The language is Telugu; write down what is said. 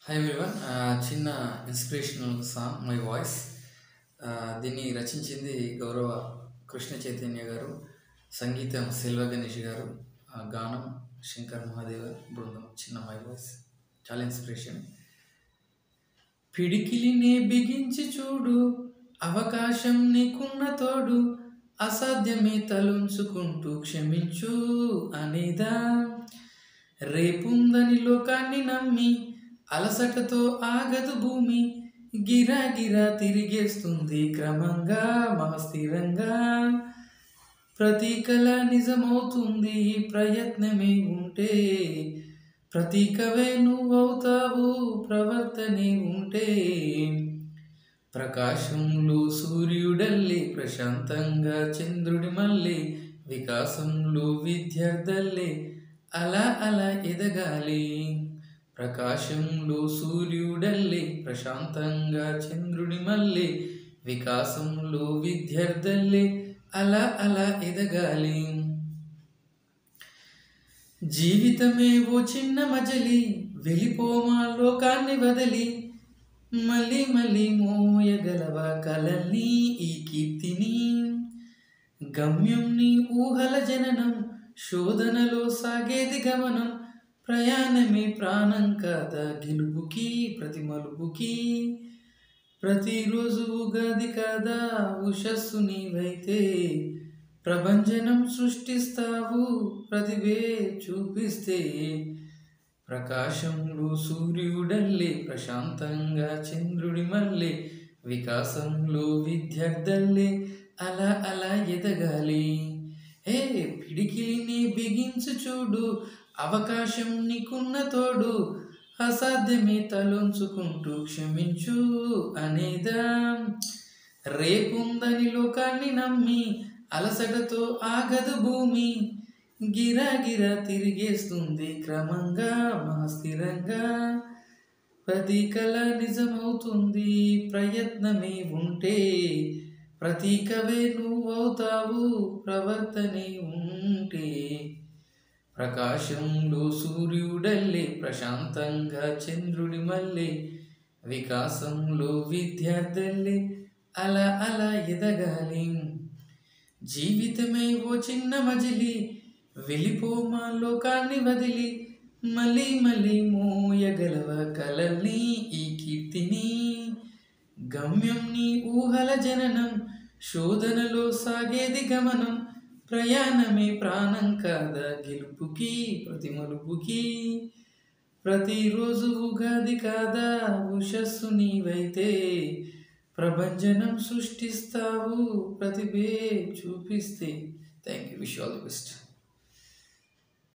Hi everyone. చిన్న ఇన్స్పిరేషనల్ సాంగ్ మై వాయిస్. దీన్ని రచించింది గౌరవ కృష్ణ చైతన్య గారు, సంగీతం సెల్వ గణేష్ గారు, గానం శంకర్ మహాదేవ బృందం. చిన్న మై వాయిస్, చాలా ఇన్స్పిరేషన్. పిడికిలినే బిగించి చూడు, అవకాశం నీకున్న తోడు, అసాధ్యమే తలుంచుకుంటూ క్షమించు అనేదా. రేపుందని లోకాన్ని నమ్మి అలసటతో ఆగదు భూమి, గిరా గిరా తిరిగేస్తుంది క్రమంగా మహస్థిరంగా. ప్రతి కళ నిజమవుతుంది ప్రయత్నమే ఉంటే, ప్రతీకవే నువ్వవుతావు ప్రవర్తనే ఉంటే. ప్రకాశంలో సూర్యుడల్లి, ప్రశాంతంగా చంద్రుడి మళ్ళీ, వికాసంలో విద్యార్థులే అలా అలా ఎదగాలి. ప్రకాశంలో సూర్యుడల్లి, ప్రశాంతంగా చంద్రుడి మళ్ళీ, వికాసంలో విద్యార్థులే అలా అలా ఎదగాలి. జీవితమే ఓ చిన్న మజలి, వెళ్ళిపోమా లోకాన్ని వదిలి, మళ్ళీ మళ్ళీ మోయగలవ కలల్ని ఈ కీర్తిని. గమ్యం నీ ఊహల జననం, శోధనలో సాగేది గమనం, ప్రయాణమే ప్రాణం కాదా గెలుపుకి ప్రతి మలుపుకి. ప్రతిరోజు ఉగాది కాదా ఉషస్సు నీవైతే, ప్రభంజనం సృష్టిస్తావు ప్రతిభే చూపిస్తే. ప్రకాశంలో సూర్యుడల్లే, ప్రశాంతంగా చంద్రుడి మళ్ళీ, వికాసంలో విద్యార్థులే అలా అలా ఎదగాలి. పిడికిలిని బిగించు చూడు, అవకాశం నీకున్న తోడు, అసాధ్యమే తలొంచుకుంటూ క్షమించు అనేదా. రేపుందని లోకాన్ని నమ్మి అలసటతో ఆగదు భూమి, గిరా గిరా తిరిగేస్తుంది క్రమంగా మహస్థిరంగా. ప్రతి కళ నిజమవుతుంది ప్రయత్నమే ఉంటే, ప్రతీకవే నువ్వవుతావు ప్రవర్తనే ఉంటే. ప్రకాశంలో సూర్యుడల్లే, ప్రశాంతంగా చంద్రుడి మళ్ళీ, వికాసంలో విద్యార్థులే అలా అలా ఎదగాలి. జీవితమే ఓ చిన్న మజిలి, వెళ్ళిపోమా లోకాన్ని వదిలి, మళ్ళీ మళ్ళీ మోయగలవ కలల్ని ఈ కీర్తిని. గమ్యం నీ ఊహల జననం, శోధనలో సాగేది గమనం, ప్రయాణమే ప్రాణం కాదా గెలుపుకి ప్రతి మలుపుకి. ప్రతిరోజు ఉగాది కాదా ఉషస్సు నీవైతే, ప్రభంజనం సృష్టిస్తావు ప్రతిభే చూపిస్తే. Thank you. Wish all the best.